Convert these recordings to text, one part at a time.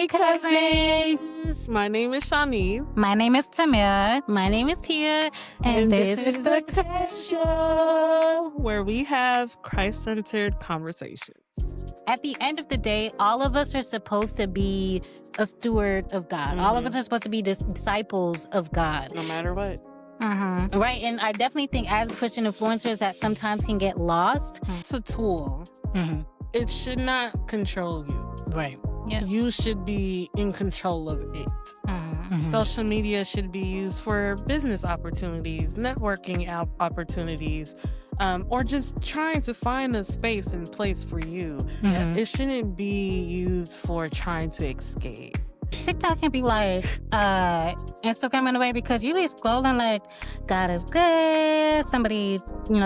Hey, cousins! My name is Shanice. My name is Tamara. My name is Tia. And this is the Cash Show, where we have Christ-centered conversations. At the end of the day, all of us are supposed to be a steward of God. All of us are supposed to be disciples of God. No matter what. Right, and I definitely think as Christian influencers that sometimes can get lost. It's a tool. It should not control you. Right. Yeah. You should be in control of it. Social media should be used for business opportunities, networking opportunities, or just trying to find a space and place for you. It shouldn't be used for trying to escape. TikTok can be like Instagram in a way because you be scrolling like God is good. Somebody,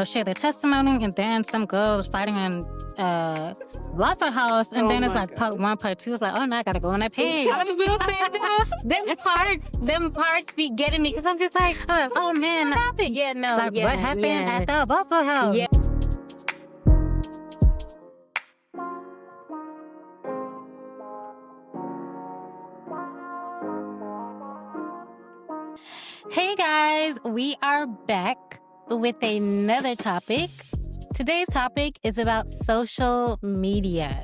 share their testimony, and then some girls fighting in Waffle House, and then it's like part 1, part 2. It's like, oh no, I gotta go on that page. them parts be getting me because I'm just like, oh man, what happened? Yeah, no, Like yeah, what happened yeah. at the Waffle House? Yeah. Hey guys, we are back with another topic. Today's topic is about social media.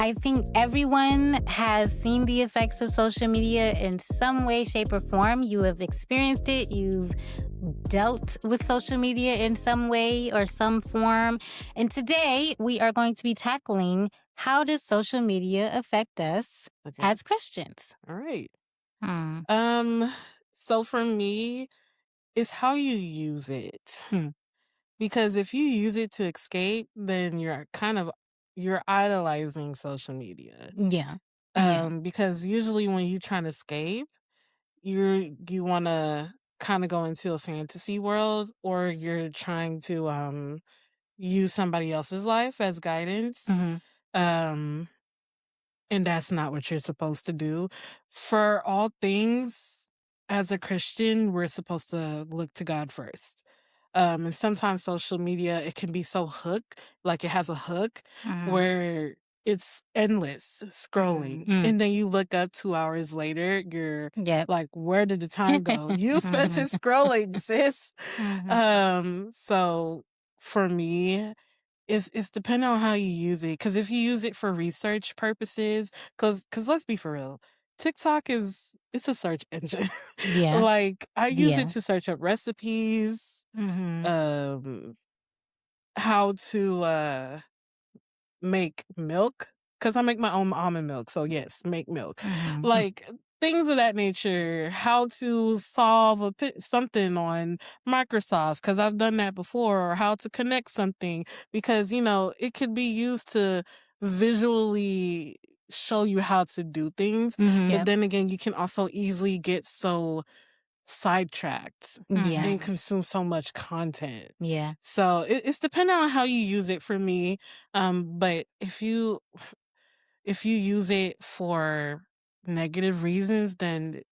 I think everyone has seen the effects of social media in some way, shape, or form. You have experienced it. You've dealt with social media in some way or some form. And today we are going to be tackling how does social media affect us as Christians? All right. So for me, it's how you use it. Because if you use it to escape, then you're idolizing social media. Yeah. Because usually when you try to escape, you want to kind of go into a fantasy world, or you're trying to use somebody else's life as guidance. And that's not what you're supposed to do. For all things, as a Christian, we're supposed to look to God first. And sometimes social media, it can be so hooked, like it has a hook where it's endless scrolling. And then you look up 2 hours later, you're like, where did the time go? You spent it scrolling, sis. So for me, it's depending on how you use it. Because if you use it for research purposes, because let's be for real, TikTok it's a search engine. Yeah. Like I use it to search up recipes, how to make milk, because I make my own almond milk. So yes, make milk. Like things of that nature, how to solve something on Microsoft, because I've done that before, or how to connect something, because, it could be used to visually show you how to do things. But then again, you can also easily get so sidetracked and consume so much content. Yeah. So it's depending on how you use it for me. But if you use it for negative reasons, then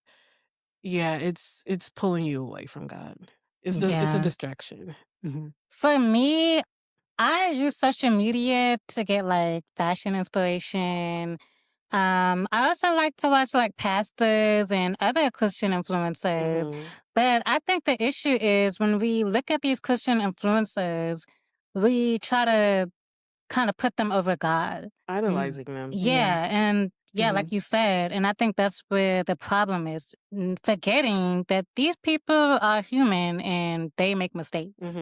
it's pulling you away from God. It's a distraction. For me, I use social media to get like fashion inspiration. I also like to watch like pastors and other Christian influencers. But I think the issue is when we look at these Christian influencers, we try to kind of put them over God. Idolizing them. Yeah. And like you said, and I think that's where the problem is, forgetting that these people are human and they make mistakes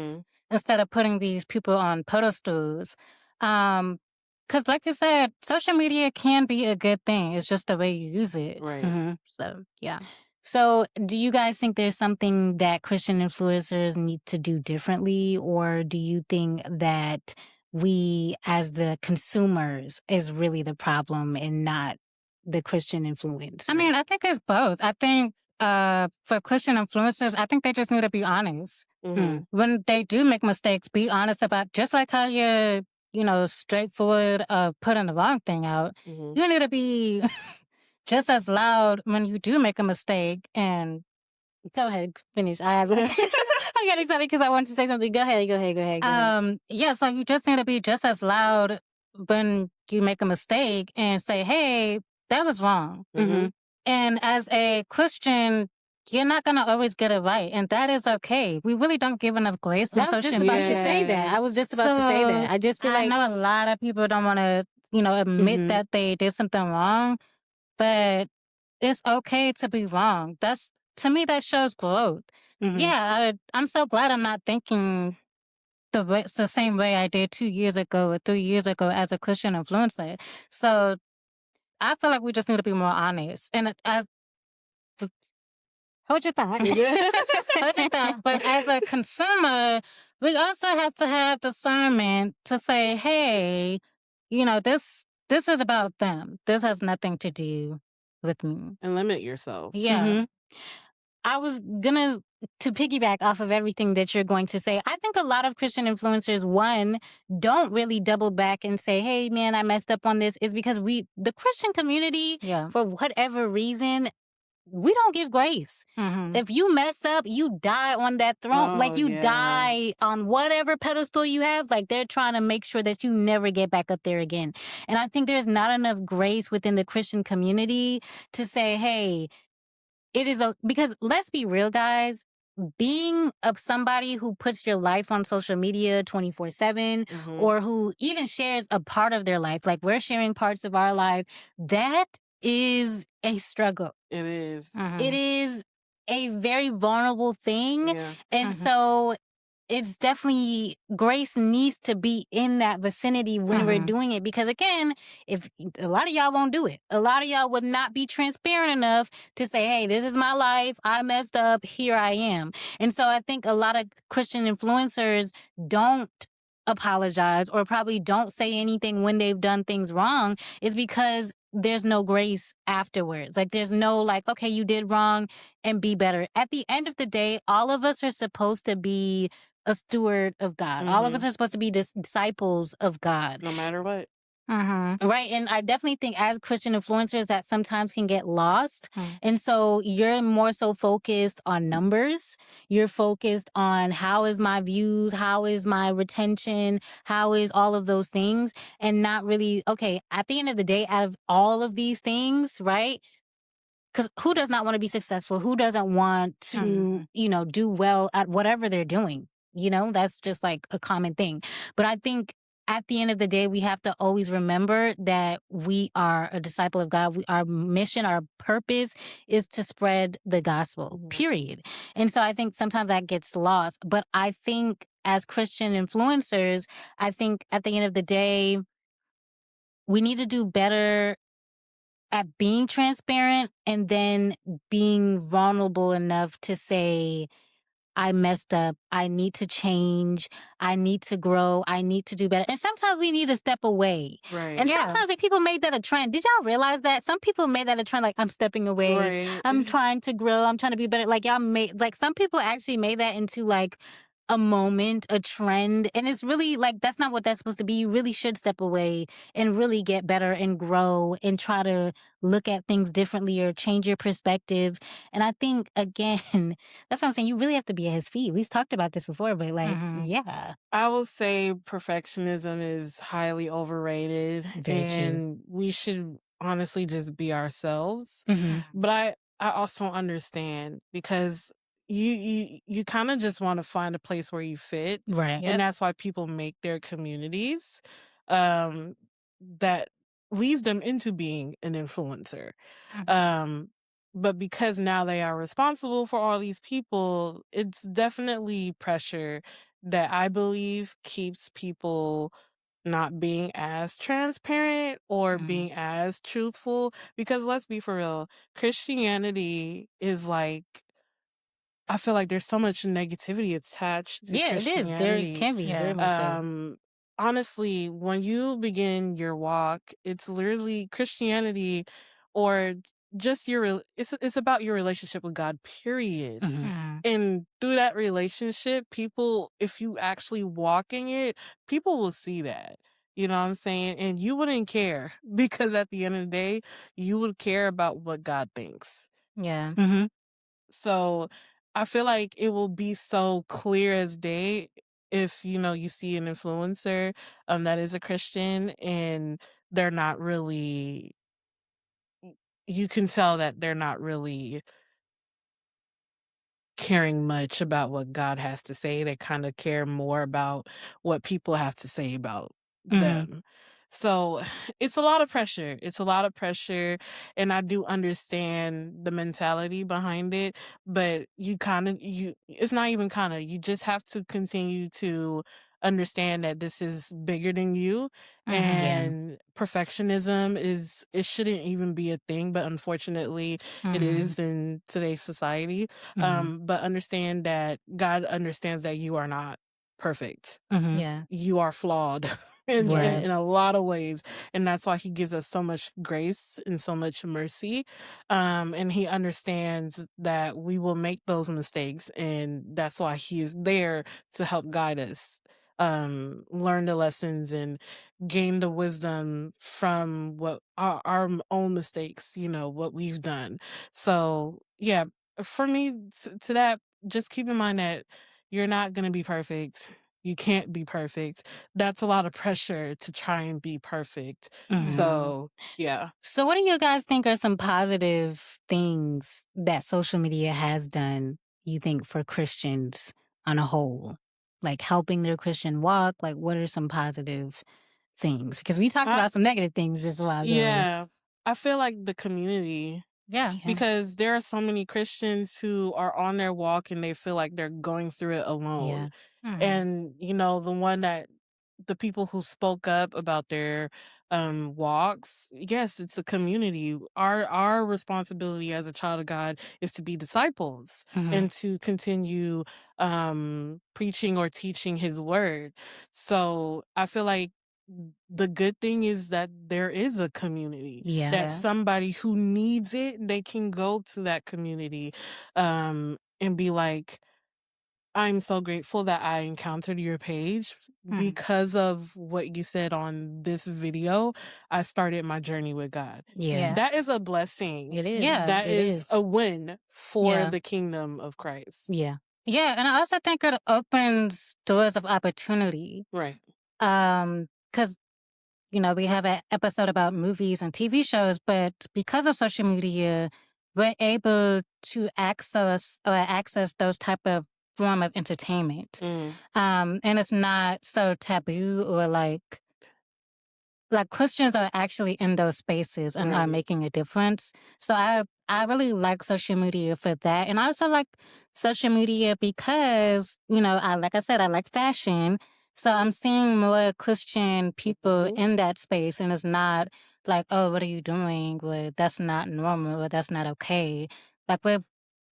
instead of putting these people on pedestals. Because like you said, social media can be a good thing. It's just the way you use it. Right. So, yeah. So do you guys think there's something that Christian influencers need to do differently? Or do you think that we as the consumers is really the problem and not the Christian influence? I mean, I think it's both. I think for Christian influencers, I think they just need to be honest. When they do make mistakes, be honest about, just like how you're, straightforward putting the wrong thing out. You need to be just as loud when you do make a mistake. And go ahead, finish. I got excited because I wanted to say something. Go ahead. So you just need to be just as loud when you make a mistake and say, hey, that was wrong. Mm-hmm. And as a Christian, you're not going to always get it right. And that is okay. We really don't give enough grace on I was social just about to say that. Yeah. I was just about to say that. I just feel I like know a lot of people don't want to, admit Mhm. that they did something wrong, but it's okay to be wrong. To me, that shows growth. Mhm. Yeah, I'm so glad I'm not thinking it's the same way I did 2 years ago or 3 years ago as a Christian influencer. So I feel like we just need to be more honest. And hold your thought. Hold your thought. But as a consumer, we also have to have discernment to say, hey, this is about them. This has nothing to do with me. And limit yourself. Yeah. Mhm. I was gonna to piggyback off of everything that you're going to say. I think a lot of Christian influencers, one, don't really double back and say, "Hey, man, I messed up on this." Is because the Christian community, Yeah. for whatever reason, we don't give grace. Mhm. If you mess up, you die on that throne. Like Oh, you yeah. die on whatever pedestal you have. Like they're trying to make sure that you never get back up there again. And I think there's not enough grace within the Christian community to say, hey, because let's be real, guys. Being somebody who puts your life on social media 24/7 Mhm. or who even shares a part of their life, like we're sharing parts of our life, that is a struggle. It is. It is a very vulnerable thing. Yeah. And Mhm. so it's definitely grace needs to be in that vicinity when we're Mhm. doing it. Because again, if a lot of y'all won't do it, a lot of y'all would not be transparent enough to say, hey, this is my life. I messed up. Here I am. And so I think a lot of Christian influencers don't apologize or probably don't say anything when they've done things wrong is because there's no grace afterwards. Like there's no like, okay, you did wrong and be better. At the end of the day, all of us are supposed to be a steward of God. All of us Mhm. are supposed to be disciples of God. No matter what. Right. And I definitely think as Christian influencers that sometimes can get lost. Mm. And so you're more so focused on numbers. You're focused on how is my views? How is my retention? How is all of those things? And not really, okay, at the end of the day, out of all of these things, right? Because who does not want to be successful? Who doesn't want to, do well at whatever they're doing? That's just like a common thing. But I think at the end of the day, we have to always remember that we are a disciple of God. Our mission, our purpose is to spread the gospel, Mhm. period. And so I think sometimes that gets lost. But I think as Christian influencers, I think at the end of the day, we need to do better at being transparent and then being vulnerable enough to say, I messed up. I need to change. I need to grow. I need to do better. And sometimes we need to step away. Right. And Yeah. sometimes like people made that a trend. Did y'all realize that? Some people made that a trend, like I'm stepping away. Right. I'm trying to grow. I'm trying to be better. Like y'all made like some people actually made that into like a moment, a trend. And it's really like that's not what that's supposed to be. You really should step away and really get better and grow and try to look at things differently or change your perspective. And I think again, that's what I'm saying. You really have to be at his feet. We've talked about this before, but like, Mhm. yeah. I will say perfectionism is highly overrated, Very true. and we should honestly just be ourselves. Mhm. But I also understand because you kind of just want to find a place where you fit, Right. Yep. and that's why people make their communities um that leads them into being an influencer. Um but because now they are responsible for all these people, it's definitely pressure that I believe keeps people not being as transparent or Mhm. being as truthful. Because let's be for real, Christianity is like, I feel like there's so much negativity attached to Yeah, it is. There Christianity. can be Yeah. very much so. Honestly, when you begin your walk, it's literally Christianity, or just it's about your relationship with God, period. Mhm. Mhm. And through that relationship, people, if you actually walk in it, people will see that. You know what I'm saying? And you wouldn't care because at the end of the day, you would care about what God thinks. Yeah. Mhm. So I feel like it will be so clear as day if you see an influencer that is a Christian and they're not really you can tell that they're not really caring much about what God has to say. They kind of care more about what people have to say about them. So it's a lot of pressure. It's a lot of pressure. And I do understand the mentality behind it, but it's not even kind of, you just have to continue to understand that this is bigger than you. And perfectionism it shouldn't even be a thing, but unfortunately it is in today's society. But understand that God understands that you are not perfect. Yeah. You are flawed in a lot of ways. And that's why he gives us so much grace and so much mercy. And he understands that we will make those mistakes. And that's why he is there to help guide us, learn the lessons and gain the wisdom from what our own mistakes, what we've done. So yeah, for me, to that, just keep in mind that you're not going to be perfect. You can't be perfect. That's a lot of pressure to try and be perfect. So, yeah. So, what do you guys think are some positive things that social media has done, you think, for Christians on a whole? Like helping their Christian walk? Like, what are some positive things? Because we talked I, about some negative things just a while ago. yeah. I feel like the community, Yeah. because there are so many Christians who are on their walk and they feel like they're going through it alone. And, the people who spoke up about their walks, yes, it's a community. Our responsibility as a child of God is to be disciples and to continue preaching or teaching his word. So I feel like the good thing is that there is a community, that somebody who needs it, they can go to that community and be like, I'm so grateful that I encountered your page. Because of what you said on this video, I started my journey with God. Yeah. That is a blessing. It is. Yeah, That it is a win for Yeah. the kingdom of Christ. Yeah. Yeah, and I also think it opens doors of opportunity. Right. Because we have an episode about movies and TV shows, but because of social media, we're able to access those type of form of entertainment. And it's not so taboo or like Christians are actually in those spaces and are making a difference. So I really like social media for that. And I also like social media because, like I said, I like fashion. So I'm seeing more Christian people in that space, and it's not like, oh, what are you doing? Well, that's not normal or that's not okay. Like we're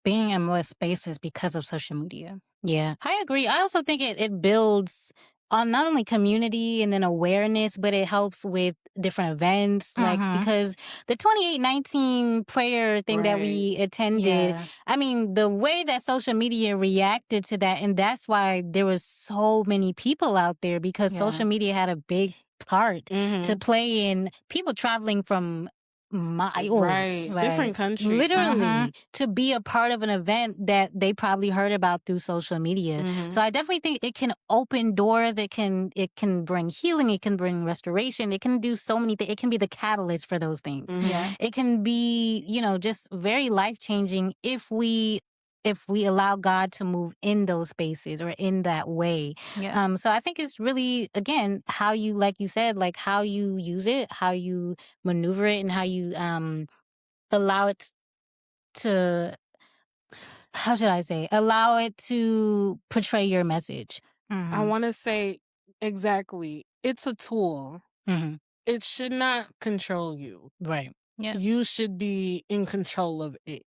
being in more spaces because of social media. Yeah, I agree. I also think it builds on not only community and then awareness, but it helps with different events. Like, because the 2819 prayer thing that we attended, Yeah. I mean, the way that social media reacted to that, and that's why there was so many people out there, because social media had a big part to play in people traveling from miles, Different countries. literally, to be a part of an event that they probably heard about through social media. So I definitely think it can open doors. It can bring healing. It can bring restoration. It can do so many things. It can be the catalyst for those things. Yeah. It can be, just very life-changing if we allow God to move in those spaces or in that way. Yeah. So I think it's really, again, how you, like you said, like how you use it, how you maneuver it, and how you allow it to, how should I say, allow it to portray your message. I want to say exactly. It's a tool. It should not control you. Right. Yeah. You should be in control of it.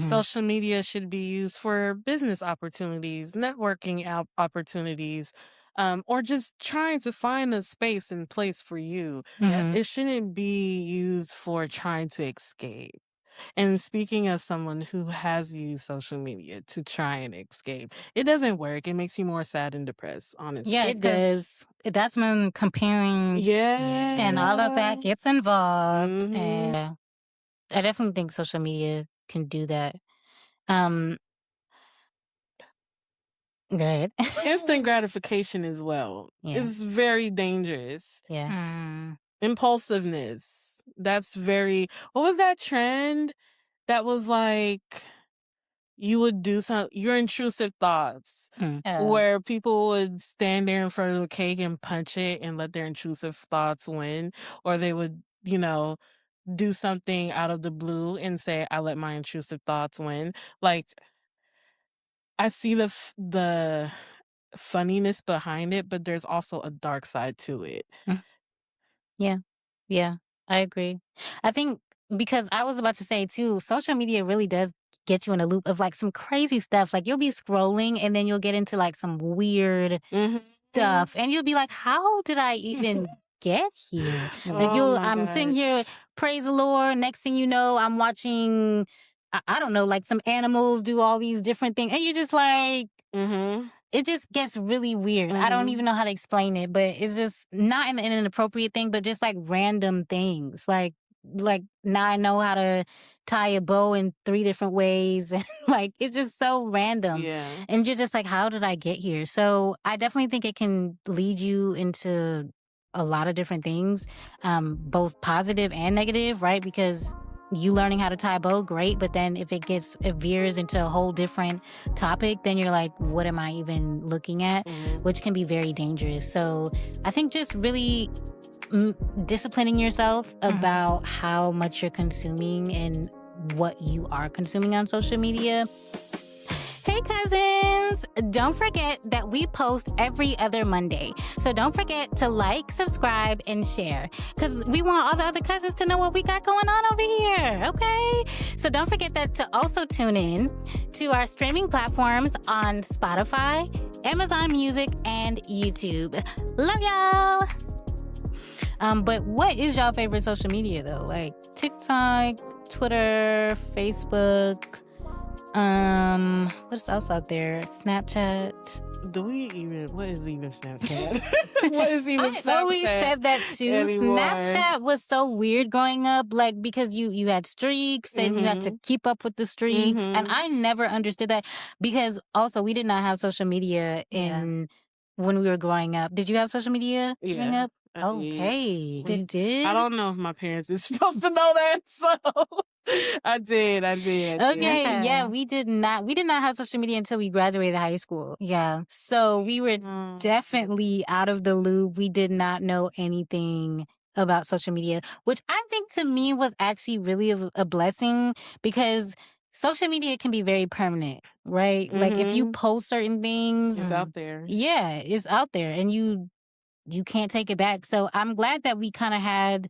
Social media should be used for business opportunities, networking opportunities, or just trying to find a space and place for you. It shouldn't be used for trying to escape. And speaking as someone who has used social media to try and escape, it doesn't work. It makes you more sad and depressed, honestly. Yeah, It does. that's when comparing and all of that gets involved. And I definitely think social media can do that. Go ahead. Instant gratification as well. Yeah. It's very dangerous. Yeah. Impulsiveness. That's very. What was that trend that was like? You would do your intrusive thoughts, where people would stand there in front of the cake and punch it and let their intrusive thoughts win, or they would, do something out of the blue and say, "I let my intrusive thoughts win." Like, I see the funniness behind it, but there's also a dark side to it. Yeah. Yeah, I agree. I think because I was about to say too, social media really does get you in a loop of like some crazy stuff. Like you'll be scrolling and then you'll get into like some weird stuff and you'll be like, how did I even get here? Like I'm sitting here, praise the Lord. Next thing you know, I'm watching, I don't know, like some animals do all these different things. And you're just like, it just gets really weird. I don't even know how to explain it, but it's just not in an inappropriate thing, but just like random things. Like now I know how to tie a bow in 3 different ways. And like, it's just so random. Yeah. And you're just like, how did I get here? So I definitely think it can lead you into a lot of different things, both positive and negative, right? Because you learning how to tie a bow, great. But then if it veers into a whole different topic, then you're like, what am I even looking at? Which can be very dangerous. So I think just really disciplining yourself about how much you're consuming and what you are consuming on social media. Hey cousins, don't forget that we post every other Monday. So don't forget to like, subscribe, and share because we want all the other cousins to know what we got going on over here, okay? So don't forget that to also tune in to our streaming platforms on Spotify, Amazon Music, and YouTube. Love y'all! But what is y'all favorite social media though? Like TikTok, Twitter, Facebook, what's else out there? Snapchat. What is even Snapchat? What is even Snapchat? I always said that too. Anymore. Snapchat was so weird growing up, like because you had streaks and you had to keep up with the streaks. And I never understood that because also we did not have social media when we were growing up. Did you have social media growing up? Okay. Did? I don't know if my parents is supposed to know that, so I did. Okay, yeah, we did not have social media until we graduated high school. Yeah. So we were definitely out of the loop. We did not know anything about social media, which I think to me was actually really a blessing because social media can be very permanent, right? Like if you post certain things, it's out there. Yeah, it's out there and you can't take it back. So I'm glad that we kind of had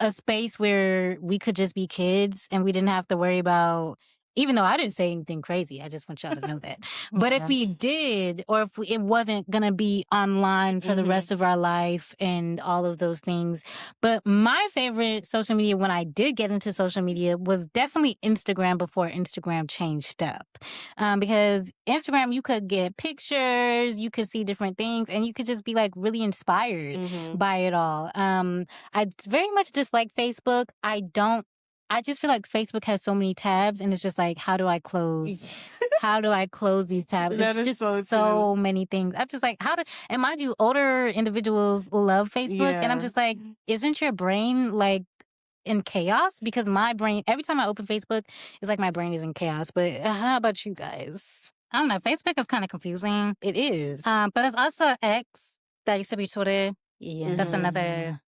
a space where we could just be kids and we didn't have to worry about, even though I didn't say anything crazy, I just want y'all to know that. But if we did, or if it wasn't going to be online for the rest of our life and all of those things. But my favorite social media when I did get into social media was definitely Instagram before Instagram changed up. Because Instagram, you could get pictures, you could see different things, and you could just be like really inspired by it all. I very much dislike Facebook. I just feel like Facebook has so many tabs and it's just like, how do I close these tabs? It's just so many things. I'm just like, and mind you, older individuals love Facebook. And I'm just like, isn't your brain like in chaos? Because my brain, every time I open Facebook, it's like my brain is in chaos. But how about you guys? I don't know. Facebook is kind of confusing. It is. But it's also X that used to be Twitter. Yeah. That's another...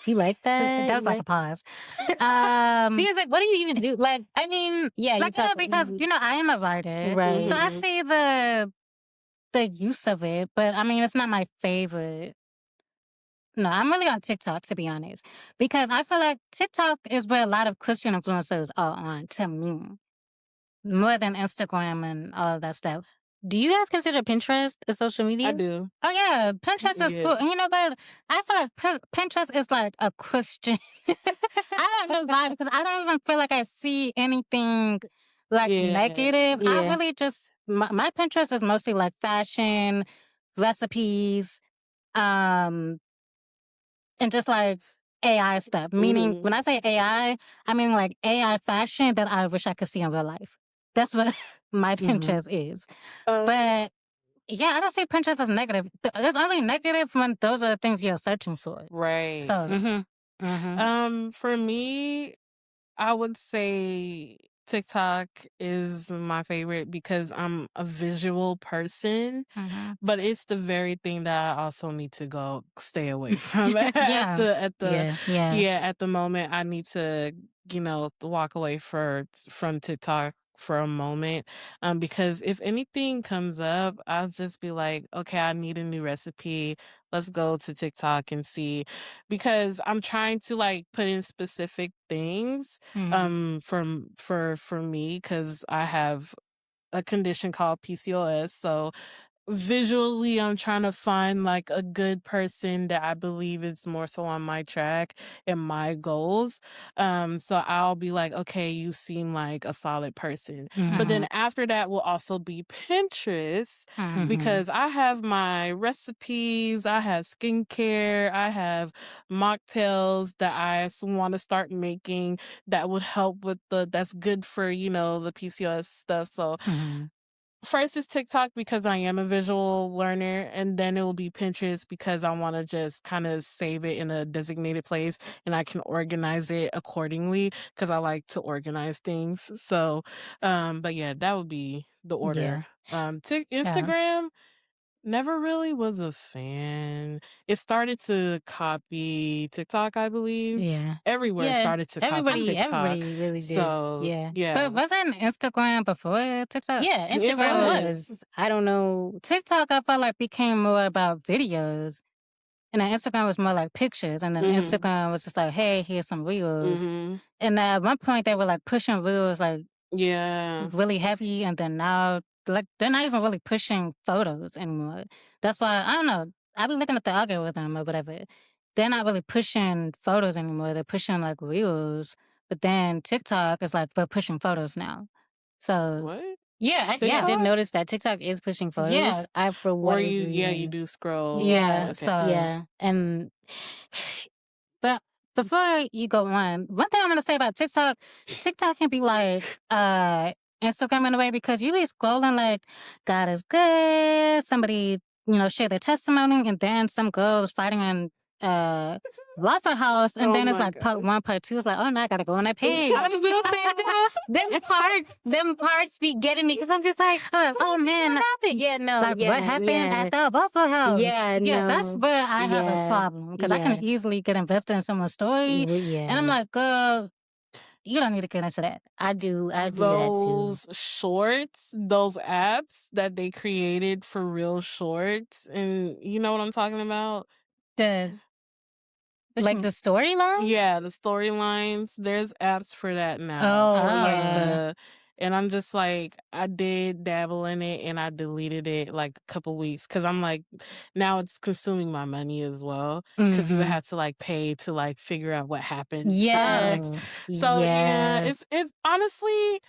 You like that? That was like a pause. Because like, what do you even do? Like, I mean, yeah, like, because I am a writer, right? So I see the use of it, but I mean, it's not my favorite. No, I'm really on TikTok to be honest, because I feel like TikTok is where a lot of Christian influencers are on to me, more than Instagram and all of that stuff. Do you guys consider Pinterest a social media? I do. Oh, yeah. Pinterest is cool. And but I feel like Pinterest is like a Christian. I don't know why, because I don't even feel like I see anything like negative. I really just, my Pinterest is mostly like fashion, recipes, and just like AI stuff. Meaning, when I say AI, I mean like AI fashion that I wish I could see in real life. That's what my Pinterest is. But yeah, I don't see Pinterest as negative. It's only negative when those are the things you're searching for. Right. So For me, I would say TikTok is my favorite because I'm a visual person, but it's the very thing that I also need to go stay away from Yeah. yeah, at the moment. I need to, walk away from TikTok for a moment. Because if anything comes up, I'll just be like, okay, I need a new recipe. Let's go to TikTok and see, because I'm trying to like put in specific things for me, because I have a condition called PCOS. So visually, I'm trying to find like a good person that I believe is more so on my track and my goals. So I'll be like, okay, you seem like a solid person. But then after that will also be Pinterest, because I have my recipes, I have skincare, I have mocktails that I want to start making that would help with that's good for, the PCOS stuff. So first is TikTok because I am a visual learner, and then it will be Pinterest because I want to just kind of save it in a designated place and I can organize it accordingly because I like to organize things. So, but yeah, that would be the order. Instagram, never really was a fan. It started to copy TikTok, I believe. Yeah. Everywhere started to copy TikTok. Everybody really did. So, yeah. But wasn't Instagram before TikTok? Yeah, Instagram Instagram was. was. I don't know. TikTok, I felt like became more about videos. And then Instagram was more like pictures. And then Instagram was just like, hey, here's some reels. And at one point, they were like pushing reels like Yeah. really heavy. And then now, like, they're not even really pushing photos anymore. That's why, I don't know. I've been looking at the algorithm or whatever. They're not really pushing photos anymore. They're pushing like reels. But then TikTok is like, we're pushing photos now. So, What? yeah, I TikTok? did notice that TikTok is pushing photos. Yeah, I for Or whatever you, reason. you do scroll. Yeah, Okay. so, Yeah, and but before you go on, one thing I'm gonna say about TikTok can be like Instagram in a way, because you be scrolling like God is good, somebody, share their testimony, and then some girl was fighting in Waffle House, and Oh then it's my like part God. 1, part 2. It's like, oh, now I gotta go on that page. I'm still saying them parts be getting me because I'm just like, oh man, what happened? Yeah, no, like yeah, what happened yeah. at the Waffle House? Yeah, that's no, where I have a yeah, problem, because I can easily get invested in someone's story, Yeah, and I'm like, girl, you don't need to get into that. I do that too. Those shorts, those apps that they created for real shorts, and you know what I'm talking about? Like the storylines? Yeah, the storylines. There's apps for that now. Oh, For like yeah. and I'm just like, I did dabble in it and I deleted it like a couple weeks because I'm like, now it's consuming my money as well, because you would have to like pay to like figure out what happened. Yeah. So yeah, it's honestly,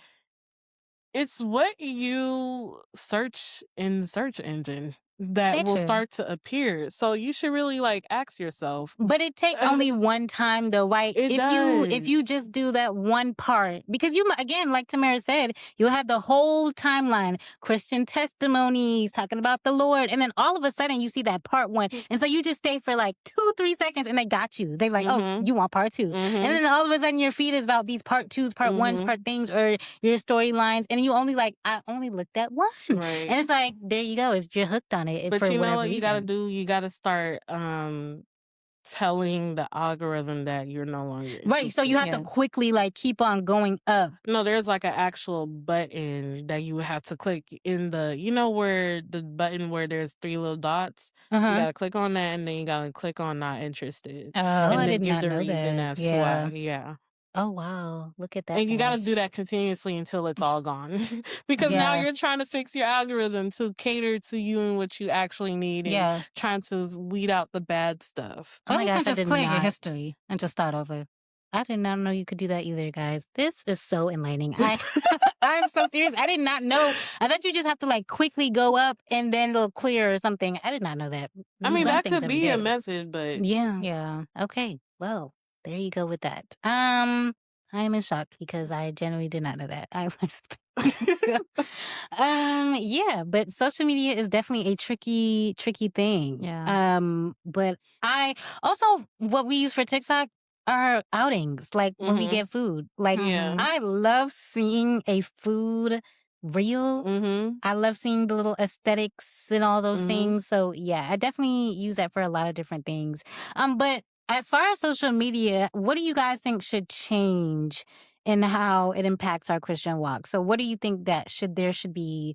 it's what you search in the search engine that will True. start to appear. So you should really like ask yourself. But it takes only one time though, right? It if you does. just do that one part, because you, again, like Tamara said, you'll have the whole timeline, Christian testimonies, talking about the Lord, and then all of a sudden you see that part 1, and so you just stay for like 2-3 seconds, and they got you. They're like, oh, you want part 2, and then all of a sudden your feed is about these part 2s, part 1s, part things, or your storylines, and you only like, I only looked at one, Right. and it's like, there you go, you're hooked on it. But for you know whatever what you reason. gotta do? You gotta start telling the algorithm that you're no longer Right, so you have to quickly like keep on going up. No, there's like an actual button that you would have to click in the, where the button where there's 3 little dots. You gotta click on that, and then you gotta click on not interested. Oh, and I then did give not the know reason that. as to why. Yeah. Oh wow, look at that. And you gotta do that continuously until it's all gone. Because now you're trying to fix your algorithm to cater to you and what you actually need, and trying to weed out the bad stuff. Oh my gosh, I just did clear your not. history and just start over. I did not know you could do that either, guys. This is so enlightening. I'm so serious. I did not know. I thought you just have to like quickly go up and then it'll clear or something. I did not know that. I You mean, learn that things could every be a day. method, but Yeah. Okay. Well, there you go with that. I am in shock because I genuinely did not know that. I learned something. Yeah, but social media is definitely a tricky thing. Yeah. But I also, what we use for TikTok, our outings, like when we Mhm. get food. Like Yeah. I love seeing a food reel. Mhm. I love seeing the little aesthetics and all those Mhm. things. So yeah, I definitely use that for a lot of different things. But as far as social media, what do you guys think should change in how it impacts our Christian walk? So what do you think that there should be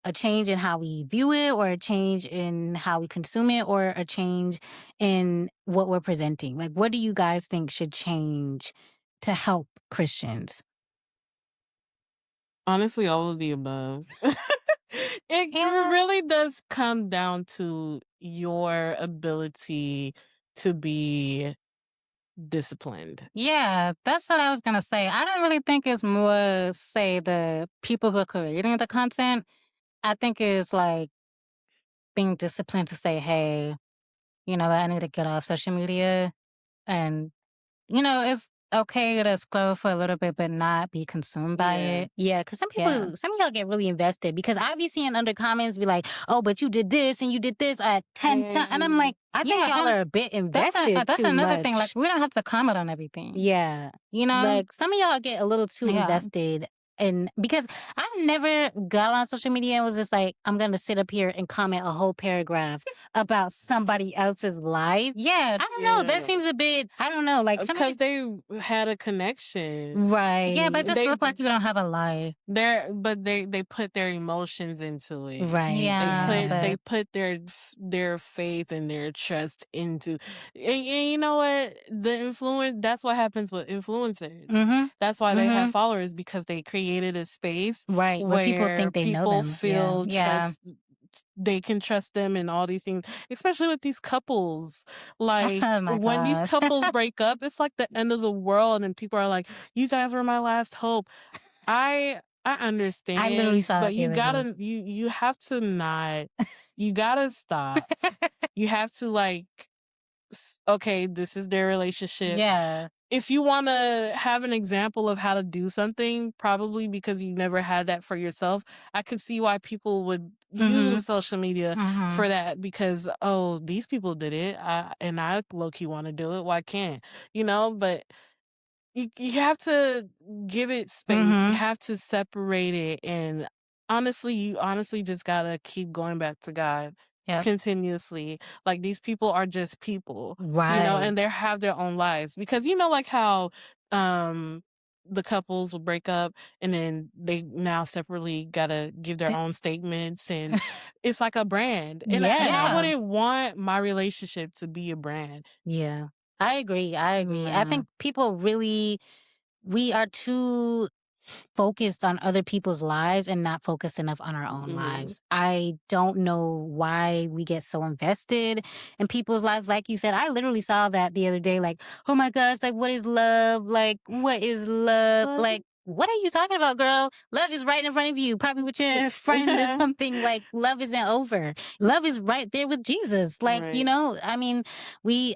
a change in how we view it, or a change in how we consume it, or a change in what we're presenting? Like what do you guys think should change to help Christians? Honestly, all of the above. It Yeah. really does come down to your ability to be disciplined. Yeah, that's what I was gonna say. I don't really think it's more, say, the people who are creating the content. I think it's like being disciplined to say, hey, I need to get off social media. And, it's okay to scroll for a little bit, but not be consumed by Yeah. it. Yeah, because Yeah. some of y'all get really invested, because I be seeing under comments be like, "Oh, but you did this and you did this at 10 times," and I'm like, I think Yeah, y'all and are a bit that's invested that's too another thing. Like, much. we don't have to comment on everything. Yeah, You know? like some of y'all get a little too Yeah. invested. And because I never got on social media and was just like, I'm gonna sit up here and comment a whole paragraph about somebody else's life. Yeah. I don't know. That Yeah. seems a bit, I don't know, like Because somebody. they had a connection. Right. Yeah, but just They look like you don't have a life. they put their emotions into it. Right. Yeah, They but put their faith and their trust into, and you know what, that's what happens with influencers. Mm-hmm. That's why they have Mhm. followers, because they created a space Right. Where people where think they know people them. Yeah. feel Yeah. trust, they can trust them and all these things, especially with these couples. Like Oh my when these God. couples break up, it's like the end of the world, and people are like, "You guys were my last hope." I I literally understand, saw but it the you other day. gotta you have to not, you gotta stop. You have to like, okay, this is their relationship. Yeah. If you want to have an example of how to do something, probably because you never had that for yourself, I could see why people would Mhm. use social media Mhm. for that, because, oh, these people did it, and I low key want to do it. Why can't, But you have to give it space. You Mhm. have to separate it, and you honestly just gotta keep going back to God Yep. continuously. Like, these people are just people, Right. and they have their own lives. Because like how um the couples will break up, and then they now separately gotta give their D- own statements, and it's like a brand. And I Yeah. wouldn't want my relationship to be a brand. Yeah. I agree. I Man. think people really, we are too focused on other people's lives and not focused enough on our own Mhm. lives. I don't know why we get so invested in people's lives. Like you said, I literally saw that the other day. Like, oh my gosh, like, what is love? Like, what is love? What? Like, what are you talking about, girl? Love is right in front of you, probably with your friend or something. Like, love isn't over. Love is right there with Jesus. Like, Right. I mean,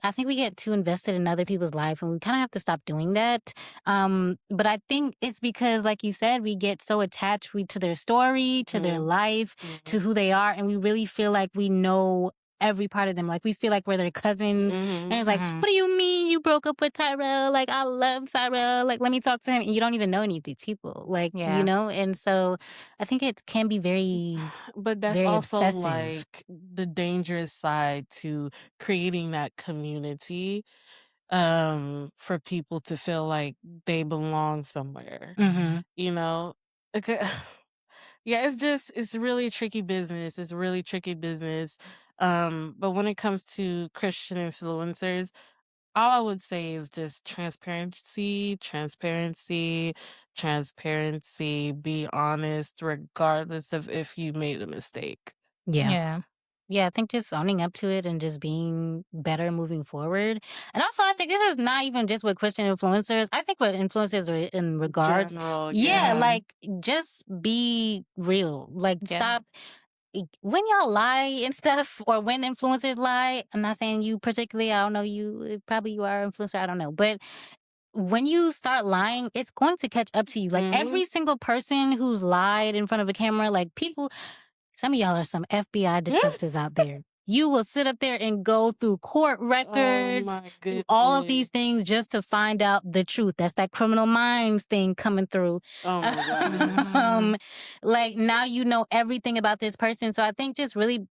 I think we get too invested in other people's life, and we kind of have to stop doing that. But I think it's because, like you said, we get so attached to their story, to their life, to who they are, and we really feel like we know every part of them. Like we feel like we're their cousins. And it's like, Mhm. what do you mean you broke up with Tyrell? Like, I love Tyrell. Like, let me talk to him. And you don't even know any of these people. Like, Yeah. And so I think it can be very, But that's very also obsessive. like the dangerous side to creating that community, for people to feel like they belong somewhere. Mhm. Okay. Yeah, it's really tricky business. It's really tricky business. But when it comes to Christian influencers, all I would say is just transparency, transparency, transparency. Be honest, regardless of if you made a mistake. Yeah. Yeah. Yeah, I think just owning up to it and just being better moving forward. And also, I think this is not even just with Christian influencers. I think with influencers are in regards. General, Yeah, Yeah. like just be real. Like Yeah. stop. When y'all lie and stuff, or when influencers lie, I'm not saying you particularly, I don't know you, probably you are an influencer, I don't know. But when you start lying, it's going to catch up to you. Like every single person who's lied in front of a camera, like people, some of y'all are some FBI detectives out there. you will sit up there and go through court Oh records, my through all of goodness. these things just to find out the truth. That's that Criminal Minds thing coming through. Oh my goodness. Like now you know everything about this person. So I think just really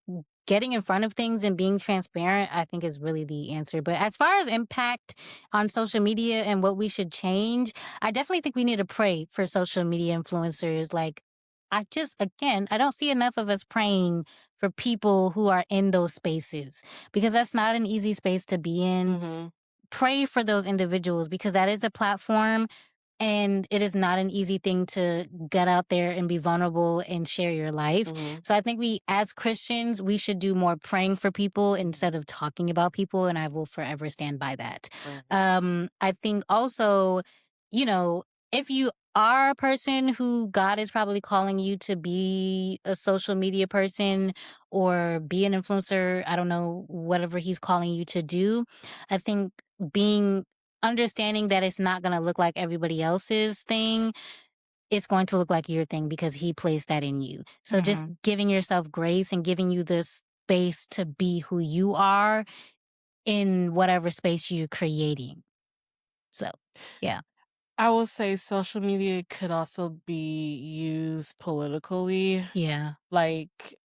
getting in front of things and being transparent, I think is really the answer. But as far as impact on social media and what we should change, I definitely think we need to pray for social media influencers. Like, again, I don't see enough of us praying for people who are in those spaces because that's not an easy space to be in. Mhm. Pray for those individuals because that is a platform and it is not an easy thing to get out there and be vulnerable and share your life. Mhm. So I think we, as Christians, we should do more praying for people instead of talking about people. And I will forever stand by that. Right. I think also, you know, if you are a person who God is probably calling you to be a social media person or be an influencer, I don't know, whatever he's calling you to do, I think understanding that it's not going to look like everybody else's thing, it's going to look like your thing because he placed that in you. So just giving yourself grace and giving you the space to be who you are in whatever space you're creating. So, yeah. I will say social media could also be used politically. Yeah. Like,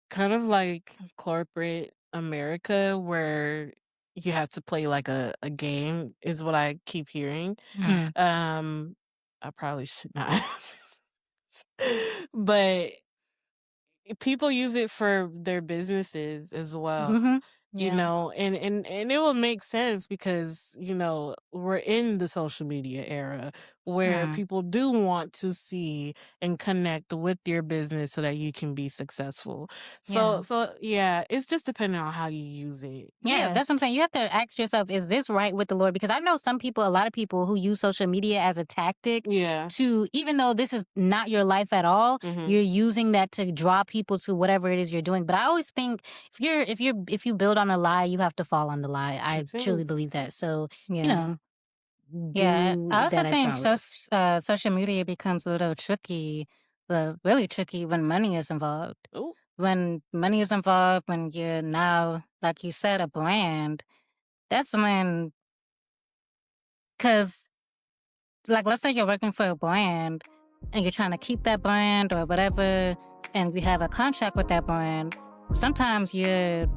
kind of like corporate America where you have to play like a game is what I keep hearing. I probably should not. But people use it for their businesses as well. Mhm. You Yeah. know, and it will make sense because, you know, we're in the social media era where people do want to see and connect with your business so that you can be successful. Yeah. So yeah, it's just depending on how you use it. Yeah, that's what I'm saying. You have to ask yourself, is this right with the Lord? Because I know a lot of people who use social media as a tactic Yeah. to, even though this is not your life at all, Mhm. you're using that to draw people to whatever it is you're doing. But I always think if you build on a lie, you have to fall on the lie. I It truly is. believe that. So, Yeah. you know, Yeah, do I also that at think your risk. social media becomes a little tricky, but really tricky when money is involved. Ooh. When money is involved, when you're now, like you said, a brand, that's when, because, like, let's say you're working for a brand and you're trying to keep that brand or whatever, and you have a contract with that brand, sometimes your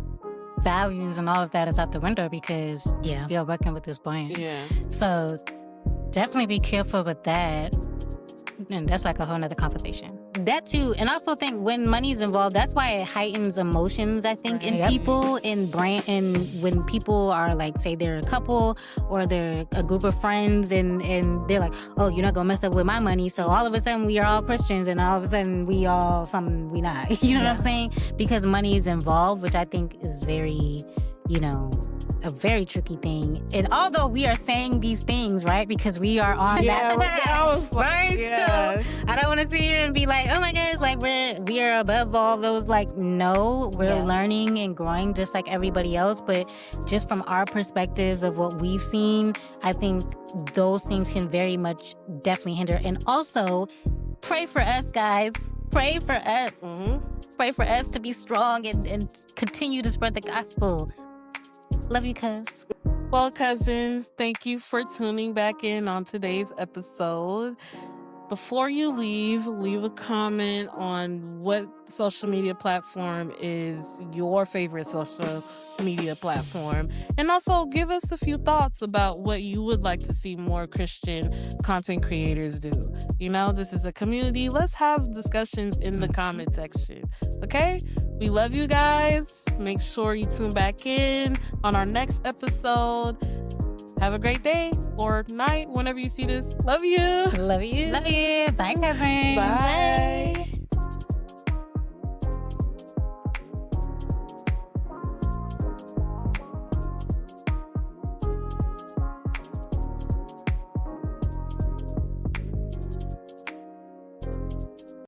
values and all of that is out the window because you're working with this brand. Yeah. So definitely be careful with that. And that's like a whole nother conversation. That too. And I also think when money's involved, that's why it heightens emotions, I think, in people, in brand, and when people are like, say they're a couple or they're a group of friends and they're like, oh, you're not gonna mess up with my money. So all of a sudden we are all Christians and all of a sudden we all something we not. You know what I'm saying? Because money is involved, which I think is very, you know, a very tricky thing. And although we are saying these things, right, because we are on that, right? So I don't want to sit here and be like, oh my gosh, like we are above all those. Like, no, we're learning and growing just like everybody else. But just from our perspectives of what we've seen, I think those things can very much definitely hinder. And also, pray for us, guys. Pray for us. Pray for us to be strong and continue to spread the gospel. Love you, cuz. Well, cousins, thank you for tuning back in on today's episode. Before you leave a comment on what social media platform is your favorite social media platform. And also give us a few thoughts about what you would like to see more Christian content creators do. You know, this is a community. Let's have discussions in the comment section. Okay? We love you guys. Make sure you tune back in on our next episode. Have a great day or night whenever you see this. Love you. Love you. Love you. Bye, cousins. Bye.